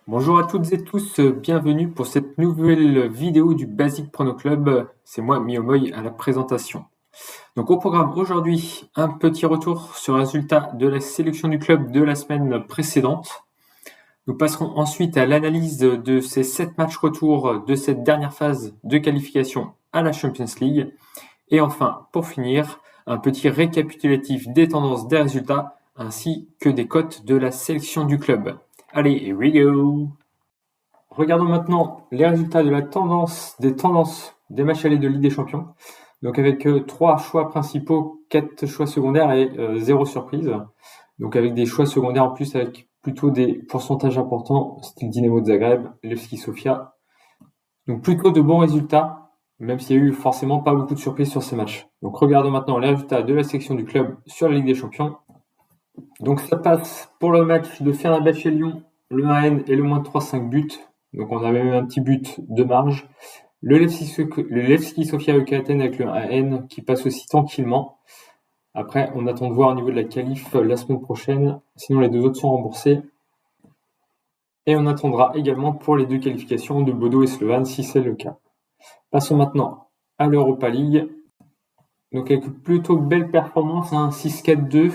Bonjour à toutes et tous, bienvenue pour cette nouvelle vidéo du Basic Prono Club. C'est moi, Miyomoy, à la présentation. Donc au programme aujourd'hui, un petit retour sur le résultat de la sélection du club de la semaine précédente. Nous passerons ensuite à l'analyse de ces 7 matchs retour de cette dernière phase de qualification à la Champions League. Et enfin, pour finir, un petit récapitulatif des tendances des résultats ainsi que des cotes de la sélection du club. Allez, here we go! Regardons maintenant les résultats de la tendances des matchs allés de Ligue des Champions. Donc avec 3 choix principaux, 4 choix secondaires et 0 surprise. Donc avec des choix secondaires en plus avec plutôt des pourcentages importants, style Dynamo de Zagreb, Levski Sofia. Donc plutôt de bons résultats, même s'il y a eu forcément pas beaucoup de surprises sur ces matchs. Donc regardons maintenant les résultats de la section du club sur la Ligue des Champions. Donc ça passe pour le match de Fenerbahçe Lyon, le 1N et le moins de 3,5 buts. Donc on avait même un petit but de marge. Le Levski Sofia Athènes avec le 1N qui passe aussi tranquillement. Après, on attend de voir au niveau de la qualif la semaine prochaine. Sinon, les deux autres sont remboursés. Et on attendra également pour les deux qualifications de Bodo et Slovan si c'est le cas. Passons maintenant à l'Europa League. Donc avec plutôt belle performance, 6-4-2.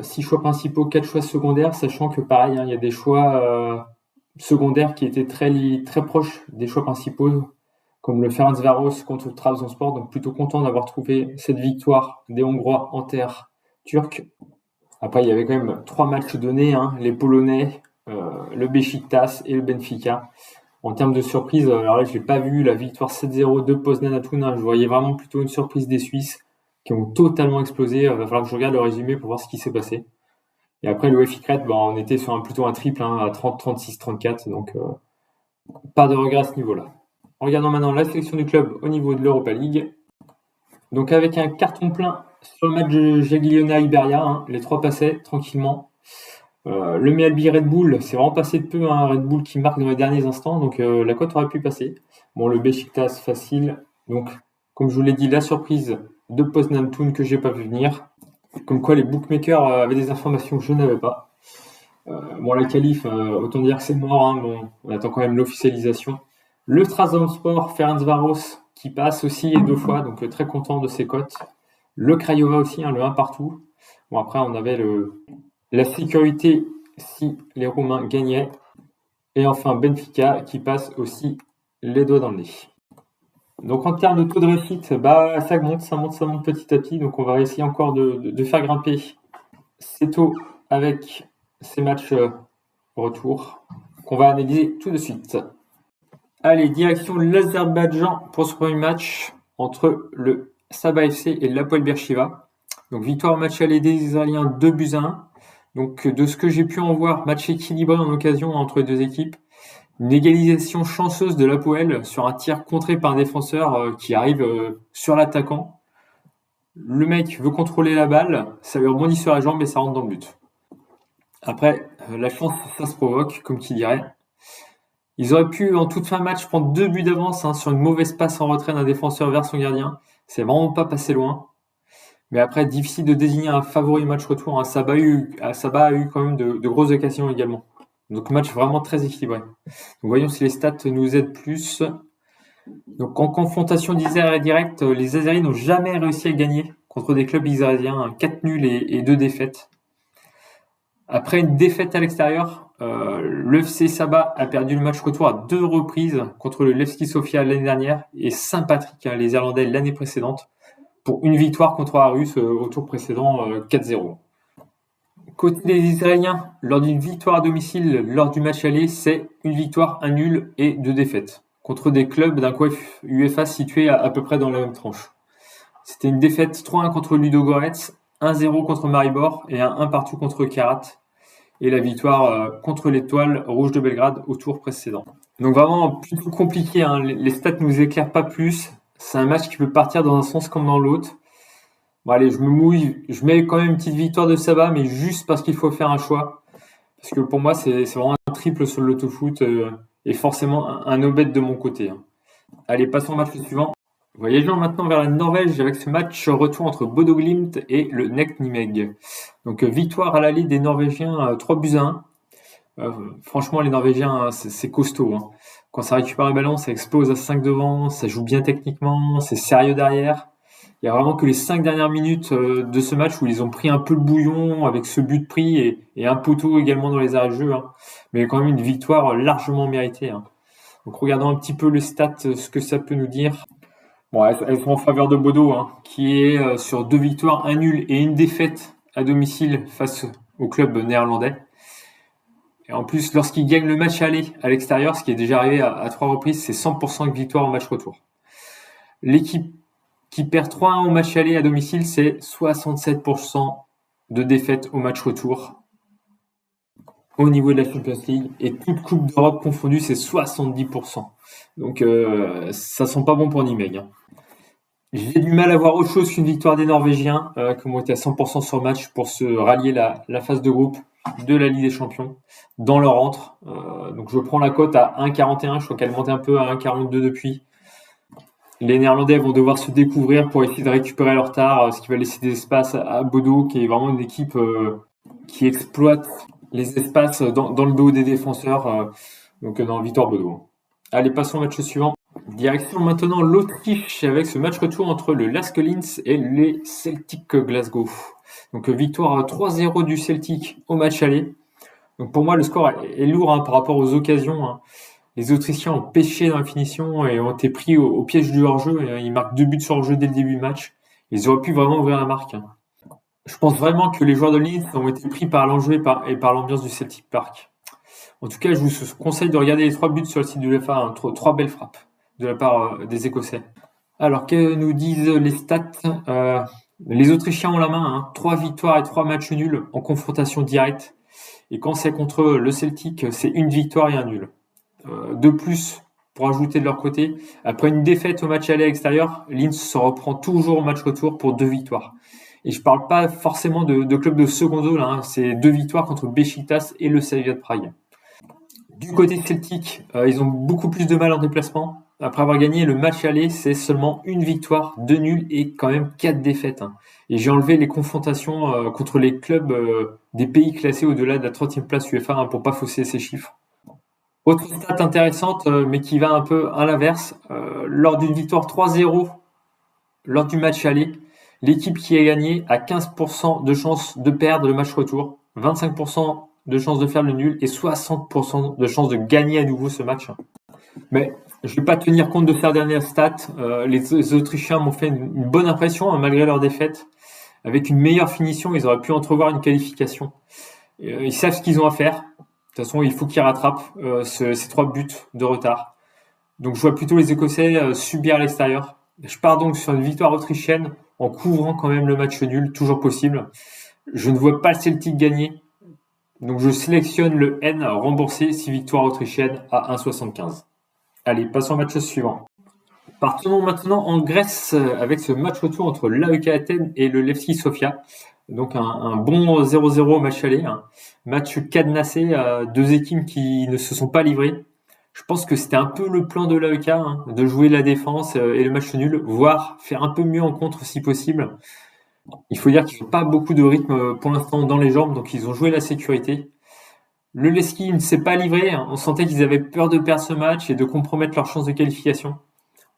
6 choix principaux, 4 choix secondaires, sachant que pareil, il y a des choix secondaires qui étaient très proches des choix principaux, comme le Ferencváros contre Trabzonspor. Donc plutôt content d'avoir trouvé cette victoire des Hongrois en terre turque. Après, il y avait quand même 3 matchs donnés, les Polonais, le Beşiktaş et le Benfica. En termes de surprise, alors là, je n'ai pas vu la victoire 7-0 de Poznan à Toulon. Je voyais vraiment plutôt une surprise des Suisses qui ont totalement explosé. Il va falloir que je regarde le résumé pour voir ce qui s'est passé. Et après, le UEFI Crète, on était sur plutôt un triple à 30, 36, 34. Donc, pas de regret à ce niveau-là. Regardons maintenant la sélection du club au niveau de l'Europa League. Donc, avec un carton plein sur le match de Jagiellona-Iberia, les 3 passaient tranquillement. Le Mjällby Red Bull, c'est vraiment passé de peu, Red Bull qui marque dans les derniers instants, donc la cote aurait pu passer. Bon, le Beşiktaş facile, donc comme je vous l'ai dit, la surprise de Poznan Toon que j'ai pas vu venir. Comme quoi les bookmakers avaient des informations que je n'avais pas. La qualif, autant dire que c'est mort, on attend quand même l'officialisation. Le Trabzonspor Ferencváros qui passe aussi 2 fois, donc très content de ses cotes. Le Craiova aussi, le 1 partout. Bon, après on avait la sécurité si les Roumains gagnaient. Et enfin Benfica qui passe aussi les doigts dans le nez. Donc en termes de taux de réussite, ça monte petit à petit. Donc on va essayer encore de faire grimper ces taux avec ces matchs retour qu'on va analyser tout de suite. Allez, direction l'Azerbaïdjan pour ce premier match entre le Sabah FC et l'Hapoel Beersheva. Donc victoire au match aller des Israéliens 2-1. Donc de ce que j'ai pu en voir, match équilibré en occasion entre les deux équipes. Une égalisation chanceuse de l'Hapoel sur un tir contré par un défenseur qui arrive sur l'attaquant. Le mec veut contrôler la balle, ça lui rebondit sur la jambe et ça rentre dans le but. Après, la chance, ça se provoque, comme qui dirait. Ils auraient pu, en toute fin de match, prendre 2 buts d'avance sur une mauvaise passe en retrait d'un défenseur vers son gardien. C'est vraiment pas passé loin. Mais après, difficile de désigner un favori match retour. Sabah a eu quand même de grosses occasions également. Donc match vraiment très équilibré. Donc voyons si les stats nous aident plus. Donc en confrontation d'Israël direct, les Azéris n'ont jamais réussi à gagner contre des clubs israéliens. 4 nuls et 2 défaites. Après une défaite à l'extérieur, le FC Sabah a perdu le match retour à 2 reprises contre le Levski Sofia l'année dernière et Saint-Patrick, les Irlandais, l'année précédente, pour une victoire contre Aarhus au tour précédent 4-0. Côté des Israéliens, lors d'une victoire à domicile lors du match aller, c'est une victoire, un nul et 2 défaites contre des clubs d'un coef UEFA situés à peu près dans la même tranche. C'était une défaite 3-1 contre Ludogorets, 1-0 contre Maribor et un 1 partout contre Karat. Et la victoire contre l'Étoile Rouge de Belgrade au tour précédent. Donc vraiment plutôt compliqué, les stats nous éclairent pas plus. C'est un match qui peut partir dans un sens comme dans l'autre. Bon allez, je me mouille, je mets quand même une petite victoire de Sabah, mais juste parce qu'il faut faire un choix. Parce que pour moi, c'est vraiment un triple sur le l'autofoot et forcément un no-bet de mon côté. Allez, passons au match suivant. Voyageons maintenant vers la Norvège avec ce match retour entre Bodo Glimt et le NEC Nimeg. Donc victoire à l'aller des Norvégiens 3-1. Franchement, les Norvégiens, hein, c'est costaud, hein. Quand ça récupère le ballon, ça explose à 5 devant, ça joue bien techniquement, c'est sérieux derrière. Il y a vraiment que les 5 dernières minutes de ce match où ils ont pris un peu le bouillon avec ce but pris et un poteau également dans les arrêts de jeu, hein. Mais quand même une victoire largement méritée, hein. Donc regardons un petit peu les stats, ce que ça peut nous dire. Bon, elles sont en faveur de Bodo, hein, qui est sur 2 victoires, un nul et une défaite à domicile face au club néerlandais. Et en plus, lorsqu'il gagne le match aller à l'extérieur, ce qui est déjà arrivé à 3 reprises, c'est 100% de victoire au match retour. L'équipe qui perd 3-1 au match aller à domicile, c'est 67% de défaite au match retour au niveau de la Champions League. Et toute Coupe d'Europe confondue, c'est 70%. Donc ça sent pas bon pour Nimeg, hein. J'ai du mal à voir autre chose qu'une victoire des Norvégiens, qui ont été à 100% sur le match pour se rallier la phase de groupe de la Ligue des Champions dans leur antre. Donc je prends la cote à 1,41, je crois qu'elle monte un peu à 1,42 depuis. Les Néerlandais vont devoir se découvrir pour essayer de récupérer leur retard, ce qui va laisser des espaces à Bodo, qui est vraiment une équipe qui exploite les espaces dans le dos des défenseurs. Donc non, victoire Bodo. Allez, passons au match suivant. Direction maintenant l'Autriche avec ce match retour entre le LASK Linz et les Celtic Glasgow. Donc victoire 3-0 du Celtic au match aller. Donc pour moi le score est lourd, hein, par rapport aux occasions, hein. Les Autrichiens ont pêché dans la finition et ont été pris au piège du hors-jeu. Ils marquent 2 buts sur hors-jeu dès le début du match. Ils auraient pu vraiment ouvrir la marque, hein. Je pense vraiment que les joueurs de Linz ont été pris par l'enjeu et par l'ambiance du Celtic Park. En tout cas, je vous conseille de regarder les 3 buts sur le site de l'UEFA, hein, 3 belles frappes de la part des Écossais. Alors, que nous disent les stats? Les Autrichiens ont la main, hein, 3 victoires et 3 matchs nuls en confrontation directe. Et quand c'est contre le Celtic, c'est 1 victoire et 1 nul. De plus, pour ajouter de leur côté, après une défaite au match aller à l'extérieur, Linz se reprend toujours au match retour pour 2 victoires. Et je parle pas forcément de club de secondo, là, hein, c'est 2 victoires contre Beşiktaş et le Slavia de Prague. Du côté Celtic, ils ont beaucoup plus de mal en déplacement. Après avoir gagné le match aller, c'est seulement 1 victoire, 2 nuls et quand même 4 défaites, hein. Et j'ai enlevé les confrontations contre les clubs des pays classés au-delà de la 30e place UEFA, hein, pour pas fausser ces chiffres. Autre stat intéressante, mais qui va un peu à l'inverse, lors d'une victoire 3-0 lors du match aller, l'équipe qui a gagné a 15% de chances de perdre le match retour, 25% de chances de faire le nul et 60% de chances de gagner à nouveau ce match. Mais je ne vais pas tenir compte de ces dernières stats. Les Autrichiens m'ont fait une bonne impression, hein, malgré leur défaite. Avec une meilleure finition, ils auraient pu entrevoir une qualification. Ils savent ce qu'ils ont à faire. De toute façon, il faut qu'ils rattrapent ces 3 buts de retard. Donc je vois plutôt les Écossais subir à l'extérieur. Je pars donc sur une victoire autrichienne en couvrant quand même le match nul, toujours possible. Je ne vois pas le Celtic gagner. Donc je sélectionne le N remboursé 6 victoires autrichiennes à 1,75. Allez, passons au match suivant. Partons maintenant en Grèce avec ce match retour entre l'AEK Athènes et le Levski Sofia. Donc un bon 0-0 au match aller, hein. Match cadenassé, 2 équipes qui ne se sont pas livrées. Je pense que c'était un peu le plan de l'AEK, hein, de jouer la défense et le match nul, voire faire un peu mieux en contre si possible. Il faut dire qu'ils n'ont pas beaucoup de rythme pour l'instant dans les jambes, donc ils ont joué la sécurité. Le Levski ne s'est pas livré, hein. On sentait qu'ils avaient peur de perdre ce match et de compromettre leur chance de qualification.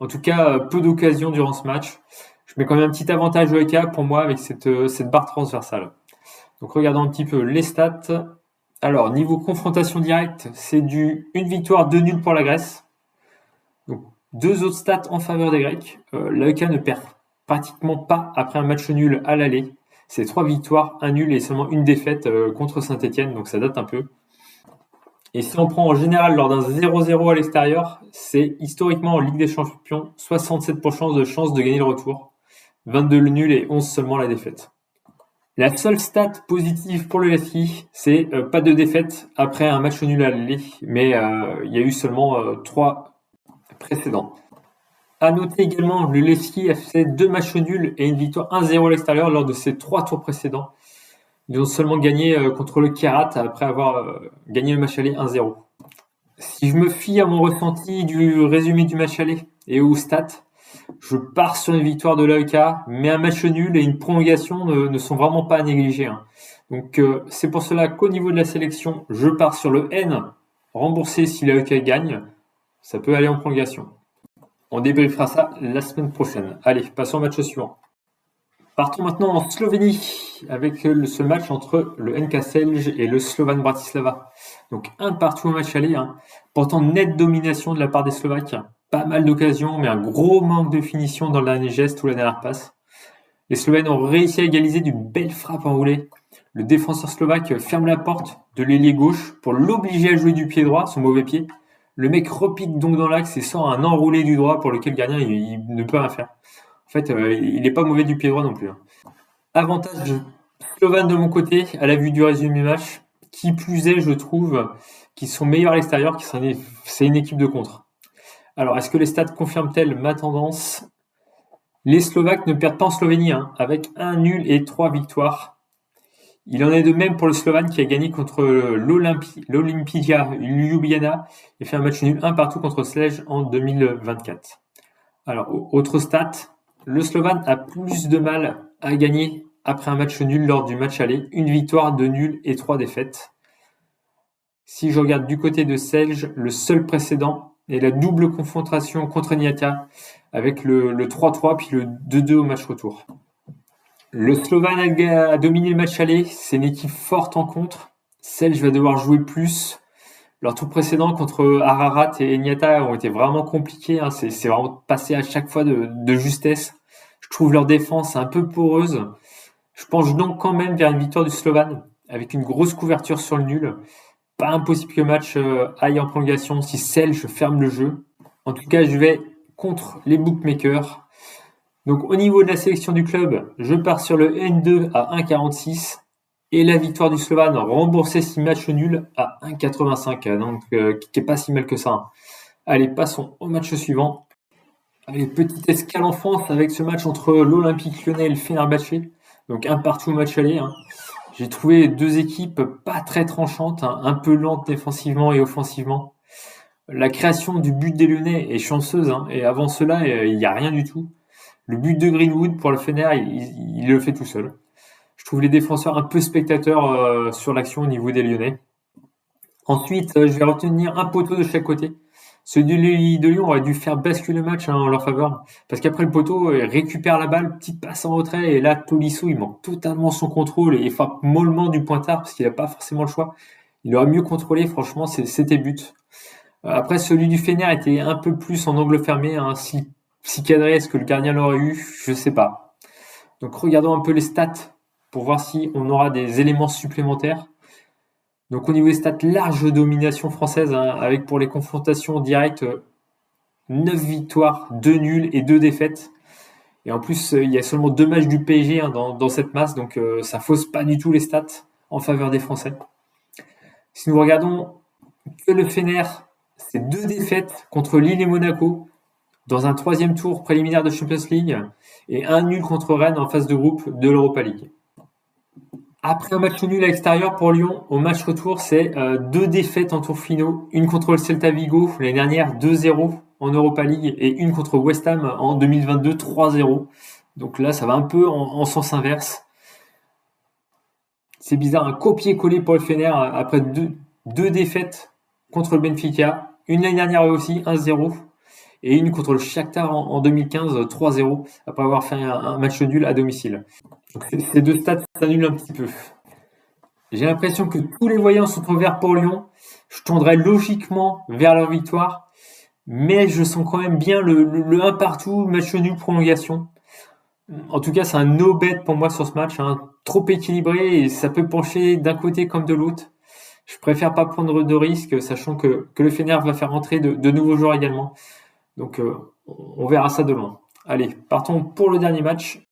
En tout cas, peu d'occasions durant ce match. Je mets quand même un petit avantage AEK pour moi avec cette barre transversale. Donc regardons un petit peu les stats. Alors, niveau confrontation directe, c'est une victoire, 2 nuls pour la Grèce. Donc, 2 autres stats en faveur des Grecs. L'AEK ne perd pratiquement pas après un match nul à l'aller. C'est 3 victoires, 1 nul et seulement 1 défaite contre Saint-Etienne, donc ça date un peu. Et si on prend en général lors d'un 0-0 à l'extérieur, c'est historiquement en Ligue des Champions 67% de chances de gagner le retour, 22 le nul et 11 seulement la défaite. La seule stat positive pour le Levski, c'est pas de défaite après un match nul à l'aller, mais il y a eu seulement 3 précédents. À noter également, le Levski a fait 2 matchs nuls et une victoire 1-0 à l'extérieur lors de ses 3 tours précédents. Ils ont seulement gagné contre le Kierat après avoir gagné le match aller 1-0. Si je me fie à mon ressenti du résumé du match aller et aux stats, je pars sur une victoire de l'AEK, mais un match nul et une prolongation ne sont vraiment pas à négliger, hein. Donc c'est pour cela qu'au niveau de la sélection, je pars sur le N, remboursé si l'AEK gagne. Ça peut aller en prolongation. On débriefera ça la semaine prochaine. Allez, passons au match suivant. Partons maintenant en Slovénie avec ce match entre le NK Celje et le Slovan Bratislava. Donc un partout au match aller. Pourtant nette domination de la part des Slovaques. Pas mal d'occasions, mais un gros manque de finition dans le dernier geste ou la dernière passe. Les Slovènes ont réussi à égaliser d'une belle frappe enroulée. Le défenseur slovaque ferme la porte de l'ailier gauche pour l'obliger à jouer du pied droit, son mauvais pied. Le mec repique donc dans l'axe et sort un enroulé du droit pour lequel le gardien il ne peut rien faire. En fait, il n'est pas mauvais du pied droit non plus. Avantage slovène de mon côté, à la vue du résumé match. Qui plus est, je trouve qu'ils sont meilleurs à l'extérieur, c'est une équipe de contre. Alors, est-ce que les stats confirment-elles ma tendance ? Les Slovaques ne perdent pas en Slovénie, avec 1 nul et 3 victoires. Il en est de même pour le Slovan qui a gagné contre l'Olimpija Ljubljana et fait un match nul 1 partout contre Celje en 2024. Alors, autre stat, le Slovan a plus de mal à gagner après un match nul lors du match aller. 1 victoire, 2 nuls et 3 défaites. Si je regarde du côté de Celje, le seul précédent est la double confrontation contre Niata avec le 3-3 puis le 2-2 au match retour. Le Slovan a dominé le match aller, c'est une équipe forte en contre. Celje va devoir jouer plus. Leurs tours précédents contre Ararat et Niata ont été vraiment compliqués. C'est vraiment passé à chaque fois de justesse. Je trouve leur défense un peu poreuse. Je penche donc quand même vers une victoire du Slovan avec une grosse couverture sur le nul. Pas impossible que le match aille en prolongation si Celje ferme le jeu. En tout cas, je vais contre les bookmakers. Donc au niveau de la sélection du club, je pars sur le N2 à 1,46 et la victoire du Slovan remboursée si match nul à 1,85, donc qui n'est pas si mal que ça. Allez, passons au match suivant. Allez, petite escale en France avec ce match entre l'Olympique Lyonnais et le Fenerbahçe. Donc un partout au match aller. J'ai trouvé deux équipes pas très tranchantes, un peu lentes défensivement et offensivement. La création du but des Lyonnais est chanceuse, et avant cela, il n'y a rien du tout. Le but de Greenwood pour le Fener, il le fait tout seul. Je trouve les défenseurs un peu spectateurs sur l'action au niveau des Lyonnais. Ensuite, je vais retenir un poteau de chaque côté. Celui de Lyon aurait dû faire basculer le match en leur faveur. Parce qu'après le poteau, il récupère la balle, petite passe en retrait, et là, Tolisso, il manque totalement son contrôle et il frappe mollement du pointard parce qu'il n'a pas forcément le choix. Il aurait mieux contrôlé, franchement, c'était but. Après, celui du Fener était un peu plus en angle fermé. Si cadré, est-ce que le gardien l'aurait eu ? Je sais pas. Donc regardons un peu les stats pour voir si on aura des éléments supplémentaires. Donc au niveau des stats, large domination française, avec pour les confrontations directes 9 victoires, 2 nuls et 2 défaites. Et en plus, il y a seulement 2 matchs du PSG dans cette masse, donc ça fausse pas du tout les stats en faveur des Français. Si nous regardons que le Fener, c'est 2 défaites contre Lille et Monaco dans un 3e tour préliminaire de Champions League et 1 nul contre Rennes en phase de groupe de l'Europa League. Après un match nul à l'extérieur pour Lyon, au match retour, c'est 2 défaites en tour finaux. Une contre le Celta Vigo l'année dernière, 2-0 en Europa League, et une contre West Ham en 2022, 3-0. Donc là, ça va un peu en sens inverse. C'est bizarre, un copier-coller pour le Fener après deux défaites contre le Benfica. Une l'année dernière aussi, 1-0. Et une contre le Shakhtar en 2015, 3-0, après avoir fait un match nul à domicile. Donc ces deux stats s'annulent un petit peu. J'ai l'impression que tous les voyants sont ouverts pour Lyon. Je tendrais logiquement vers leur victoire, mais je sens quand même bien le 1 partout, match nul, prolongation. En tout cas, c'est un no-bet pour moi sur ce match, trop équilibré et ça peut pencher d'un côté comme de l'autre. Je préfère pas prendre de risques, sachant que le Fener va faire entrer de nouveaux joueurs également. Donc on verra ça de loin. Allez, partons pour le dernier match.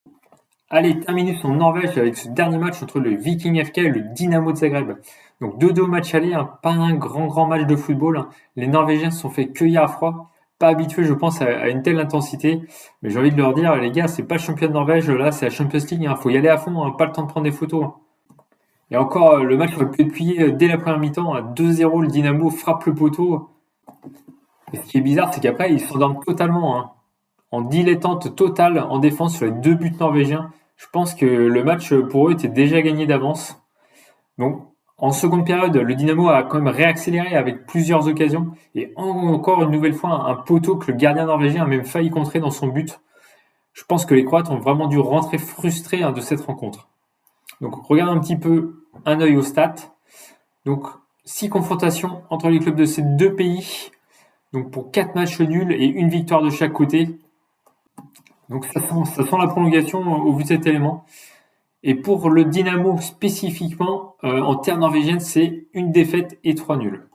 Allez, terminus en Norvège avec ce dernier match entre le Viking FK et le Dynamo de Zagreb. Donc 2-2 au match aller, pas un grand match de football. Les Norvégiens se sont fait cueillir à froid. Pas habitués, je pense, à une telle intensité. Mais j'ai envie de leur dire, les gars, c'est pas le championnat de Norvège, là, c'est la Champions League. Faut y aller à fond, pas le temps de prendre des photos. Et encore, le match aurait pu être plié dès la première mi-temps. 2-0, le Dynamo frappe le poteau. Et ce qui est bizarre, c'est qu'après, ils s'endorment totalement. En dilettante totale en défense sur les 2 buts norvégiens. Je pense que le match, pour eux, était déjà gagné d'avance. Donc, en seconde période, le Dynamo a quand même réaccéléré avec plusieurs occasions et encore une nouvelle fois un poteau que le gardien norvégien a même failli contrer dans son but. Je pense que les Croates ont vraiment dû rentrer frustrés de cette rencontre. Donc, regarde un petit peu un œil aux stats. Donc, 6 confrontations entre les clubs de ces deux pays. Donc, pour 4 matchs nuls et une victoire de chaque côté. Donc, ça sent la prolongation au vu de cet élément. Et pour le Dynamo spécifiquement, en terre norvégienne, c'est une défaite et 3 nuls.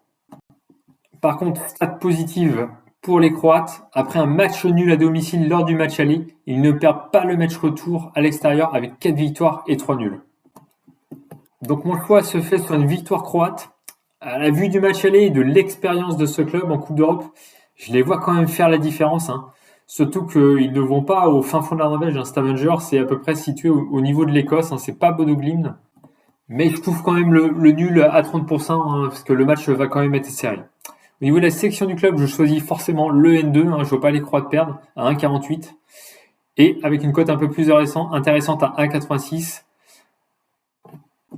Par contre, stat positive pour les Croates, après un match nul à domicile lors du match aller, ils ne perdent pas le match retour à l'extérieur avec 4 victoires et 3 nuls. Donc mon choix se fait sur une victoire croate. À la vue du match aller et de l'expérience de ce club en Coupe d'Europe, je les vois quand même faire la différence. Surtout qu'ils ne vont pas au fin fond de la Norvège. Stavanger, c'est à peu près situé au niveau de l'Écosse. C'est pas Bodo Glimt. Mais je trouve quand même le nul à 30%, parce que le match va quand même être serré. Au niveau de la sélection du club, je choisis forcément le N2. Je ne vois pas les Croates perdre à 1,48. Et avec une cote un peu plus intéressante à 1,86.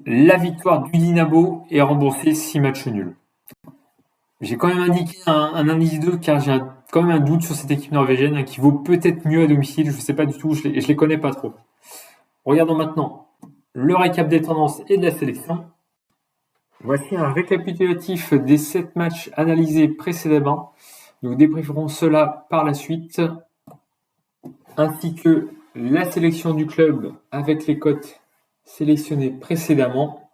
La victoire du Dynamo est remboursée 6 matchs nuls. J'ai quand même indiqué un indice 2 car j'ai quand même un doute sur cette équipe norvégienne qui vaut peut-être mieux à domicile. Je ne sais pas du tout, je les connais pas trop. Regardons maintenant le récap des tendances et de la sélection. Voici un récapitulatif des 7 matchs analysés précédemment. Nous débrieferons cela par la suite, ainsi que la sélection du club avec les cotes sélectionnées précédemment.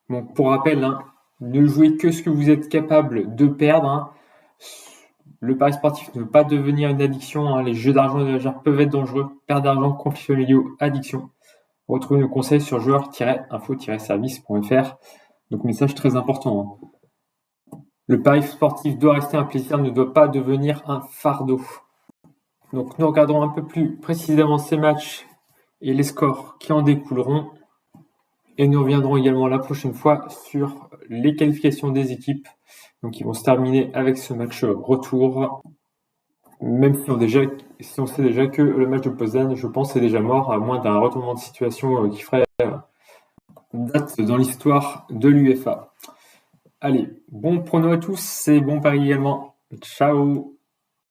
Donc pour rappel, ne jouez que ce que vous êtes capable de perdre. Le pari sportif ne veut pas devenir une addiction. Les jeux d'argent et de hasard peuvent être dangereux. Perte d'argent, conflit familial, addiction. Retrouvez nos conseils sur joueur-info-service.fr. Donc message très important. Le pari sportif doit rester un plaisir, ne doit pas devenir un fardeau. Donc nous regarderons un peu plus précisément ces matchs et les scores qui en découleront. Et nous reviendrons également la prochaine fois sur les qualifications des équipes. Donc ils vont se terminer avec ce match retour. Même si on sait déjà que le match de Poznań, je pense, est déjà mort, à moins d'un retournement de situation qui ferait date dans l'histoire de l'UEFA. Allez, bon prono à tous et bon pari également. Ciao!